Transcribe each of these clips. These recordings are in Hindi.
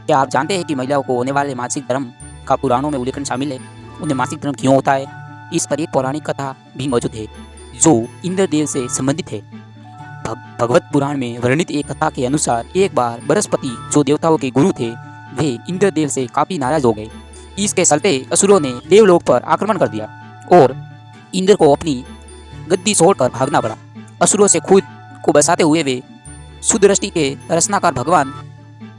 क्या आप जानते हैं कि महिलाओं को होने वाले मासिक धर्म का पुराणों में उल्लेख शामिल है? उन्हें मासिक धर्म क्यों होता है? इस पर एक पौराणिक कथा भी मौजूद है जो इंद्रदेव से संबंधित है। भगवत पुराण में वर्णित एक कथा के अनुसार एक बार बृहस्पति जो देवताओं के गुरु थे वे इंद्रदेव से काफी नाराज हो गए। इसके चलते असुरों ने देवलोक पर आक्रमण कर दिया और इंद्र को अपनी गद्दी छोड़कर भागना पड़ा। असुरों से खुद को बचाते हुए वे सुदृष्टि के रचनाकार भगवान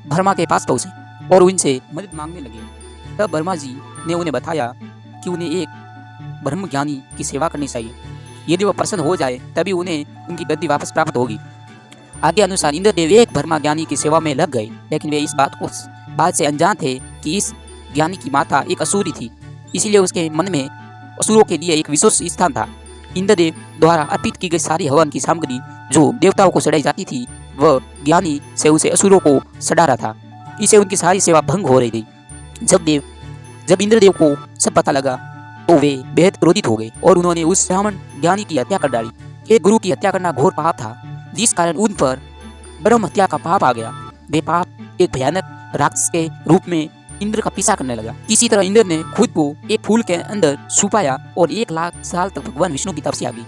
ब्रह्मा के पास पहुंचे और उनसे मदद मांगने लगे। तब ब्रह्मा जी ने उन्हें बताया कि उन्हें एक ब्रह्म ज्ञानी की सेवा करनी चाहिए। यदि वह प्रसन्न हो जाए तभी उन्हें उनकी गद्दी वापस प्राप्त होगी। आगे अनुसार इंद्रदेव एक ब्रह्मा ज्ञानी की सेवा में लग गए, लेकिन वे इस बात से अनजान थे कि इस ज्ञानी की माता एक असुरी थी। इसीलिए उसके मन में असुरों के लिए एक विशेष स्थान था। इंद्रदेव द्वारा अर्पित की गई सारी हवन की सामग्री जो देवताओं को चढ़ाई जाती थी वह ज्ञानी से उसे असुरों को चढ़ा रहा था। इसे उनकी सारी सेवा भंग हो रही थी। जब इंद्रदेव को सब पता लगा तो वे बेहद क्रोधित हो गए और उन्होंने उस ब्राह्मण ज्ञानी की हत्या कर डाली। एक गुरु की हत्या करना घोर पाप था, जिस कारण उन पर ब्रह्म हत्या का पाप आ गया। वे पाप एक भयानक राक्षस के रूप में इंद्र का पीछा करने लगा। किसी तरह इंद्र ने खुद को एक फूल के अंदर छुपाया और 1,00,000 साल तक भगवान विष्णु की तपस्या की।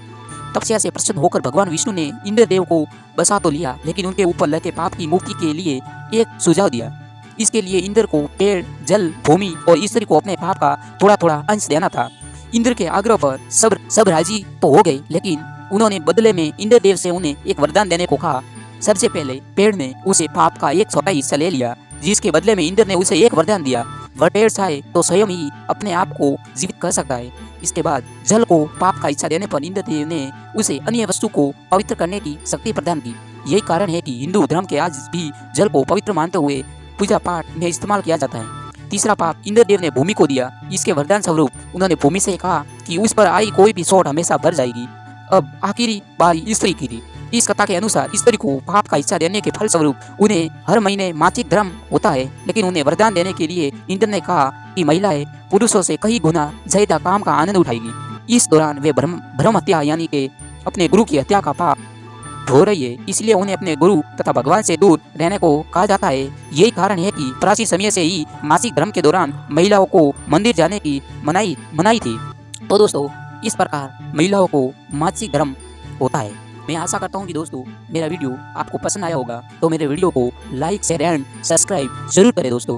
तपस्या से प्रसन्न होकर भगवान विष्णु ने इंद्रदेव को बचा तो लिया, लेकिन उनके ऊपर लगे पाप की मुक्ति के लिए एक सुझाव दिया। इसके लिए इंद्र को पेड़, जल, भूमि और स्त्री को अपने पाप का थोड़ा थोड़ा अंश देना था। इंद्र के आग्रह पर सब राजी तो हो गए, लेकिन उन्होंने बदले में इंद्रदेव से उन्हें एक वरदान देने को कहा। सबसे पहले पेड़ ने उसे पाप का एक छोटा हिस्सा ले लिया, जिसके बदले में इंद्र ने उसे एक वरदान दिया। वह पेड़ चाहे तो स्वयं ही अपने आप को जीवित कर सकता है। इसके बाद जल को पाप का हिस्सा देने पर इंद्रदेव ने उसे अन्य वस्तु को पवित्र करने की शक्ति प्रदान की। यही कारण है कि हिंदू धर्म के आज भी जल को पवित्र मानते हुए पूजा पाठ में इस्तेमाल किया जाता है। तीसरा पाप इंद्रदेव ने भूमि को दिया। इसके वरदान स्वरूप उन्होंने भूमि से कहा कि उस पर आई कोई भी चोट हमेशा भर जाएगी। अब आखिरी बारी स्त्री की थी। इस कथा के अनुसार स्त्री को पाप का हिस्सा देने के फलस्वरूप उन्हें हर महीने मासिक धर्म होता है, लेकिन उन्हें वरदान देने के लिए इंद्र ने कहा कि महिलाएं पुरुषों से कई गुना ज्यादा काम का आनंद उठाएगी। इस दौरान वे ब्रह्म हत्या यानी कि अपने गुरु की हत्या का पाप ढो रही है, इसलिए उन्हें अपने गुरु तथा भगवान से दूर रहने को कहा जाता है। यही कारण है कि प्राचीन समय से ही मासिक धर्म के दौरान महिलाओं को मंदिर जाने की मनाही थी। तो दोस्तों, इस प्रकार महिलाओं को मासिक धर्म होता है। मैं आशा करता हूँ कि दोस्तों मेरा वीडियो आपको पसंद आया होगा, तो मेरे वीडियो को लाइक, शेयर एंड सब्सक्राइब जरूर करें दोस्तों।